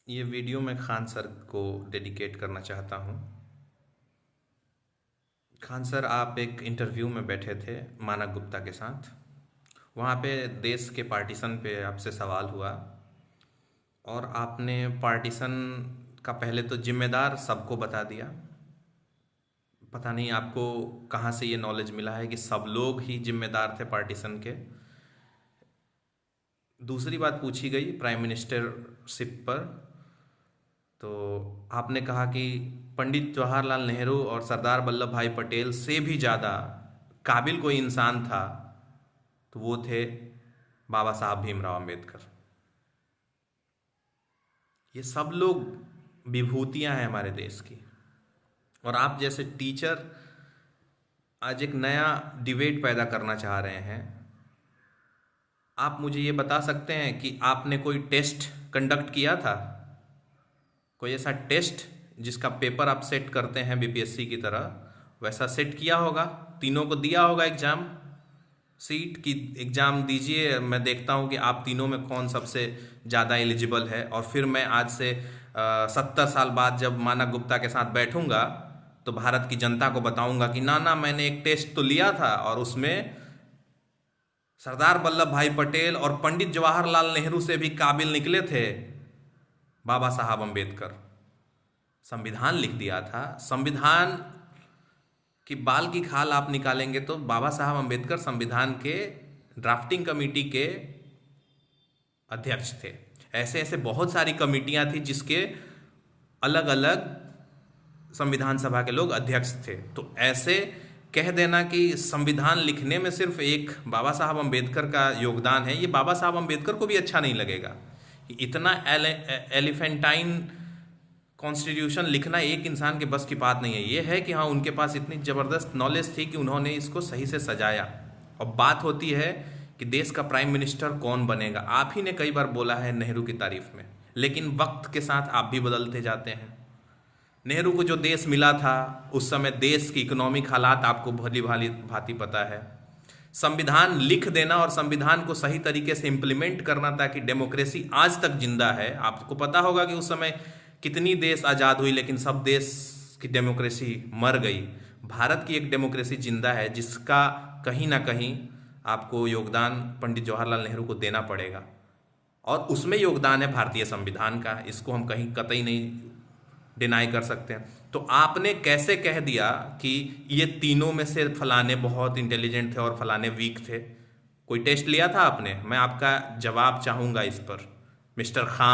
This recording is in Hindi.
ये वीडियो मैं खान सर को डेडिकेट करना चाहता हूँ। खान सर, आप एक इंटरव्यू में बैठे थे मानव गुप्ता के साथ। वहाँ पे देश के पार्टीशन पे आपसे सवाल हुआ और आपने पार्टीशन का पहले तो जिम्मेदार सबको बता दिया। पता नहीं आपको कहाँ से ये नॉलेज मिला है कि सब लोग ही जिम्मेदार थे पार्टीशन के। दूसरी बात पूछी गई प्राइम मिनिस्टरशिप पर, तो आपने कहा कि पंडित जवाहरलाल नेहरू और सरदार वल्लभ भाई पटेल से भी ज़्यादा काबिल कोई इंसान था तो वो थे बाबा साहब भीमराव अंबेडकर। ये सब लोग विभूतियां हैं हमारे देश की। और आप जैसे टीचर आज एक नया डिबेट पैदा करना चाह रहे हैं। आप मुझे ये बता सकते हैं कि आपने कोई टेस्ट कंडक्ट किया था? कोई ऐसा टेस्ट जिसका पेपर आप सेट करते हैं बीपीएससी की तरह, वैसा सेट किया होगा? तीनों को दिया होगा एग्ज़ाम, सीट की एग्ज़ाम दीजिए, मैं देखता हूँ कि आप तीनों में कौन सबसे ज़्यादा एलिजिबल है। और फिर मैं आज से 70 साल बाद जब मानव गुप्ता के साथ बैठूंगा तो भारत की जनता को बताऊंगा कि ना ना, मैंने एक टेस्ट तो लिया था और उसमें सरदार वल्लभ भाई पटेल और पंडित जवाहरलाल नेहरू से भी काबिल निकले थे बाबा साहब अंबेडकर। संविधान लिख दिया था। संविधान की बाल की खाल आप निकालेंगे तो बाबा साहब अंबेडकर संविधान के ड्राफ्टिंग कमेटी के अध्यक्ष थे। ऐसे ऐसे बहुत सारी कमेटियां थी जिसके अलग अलग संविधान सभा के लोग अध्यक्ष थे। तो ऐसे कह देना कि संविधान लिखने में सिर्फ एक बाबा साहब अंबेडकर का योगदान है, ये बाबा साहब अंबेडकर को भी अच्छा नहीं लगेगा। इतना एलिफेंटाइन कॉन्स्टिट्यूशन लिखना एक इंसान के बस की बात नहीं है। ये है कि हाँ, उनके पास इतनी ज़बरदस्त नॉलेज थी कि उन्होंने इसको सही से सजाया। और बात होती है कि देश का प्राइम मिनिस्टर कौन बनेगा। आप ही ने कई बार बोला है नेहरू की तारीफ में, लेकिन वक्त के साथ आप भी बदलते जाते हैं। नेहरू को जो देश मिला था उस समय देश की इकोनॉमिक हालात आपको भली भाली भांति पता है। संविधान लिख देना और संविधान को सही तरीके से इम्प्लीमेंट करना ताकि डेमोक्रेसी आज तक जिंदा है। आपको पता होगा कि उस समय कितनी देश आज़ाद हुई, लेकिन सब देश की डेमोक्रेसी मर गई। भारत की एक डेमोक्रेसी जिंदा है जिसका कहीं ना कहीं आपको योगदान पंडित जवाहरलाल नेहरू को देना पड़ेगा। और उसमें योगदान है भारतीय संविधान का, इसको हम कहीं कतई नहीं डिनाई कर सकते हैं। तो आपने कैसे कह दिया कि ये तीनों में से फलाने बहुत इंटेलिजेंट थे और फलाने वीक थे? कोई टेस्ट लिया था आपने? मैं आपका जवाब चाहूँगा इस पर, मिस्टर खान।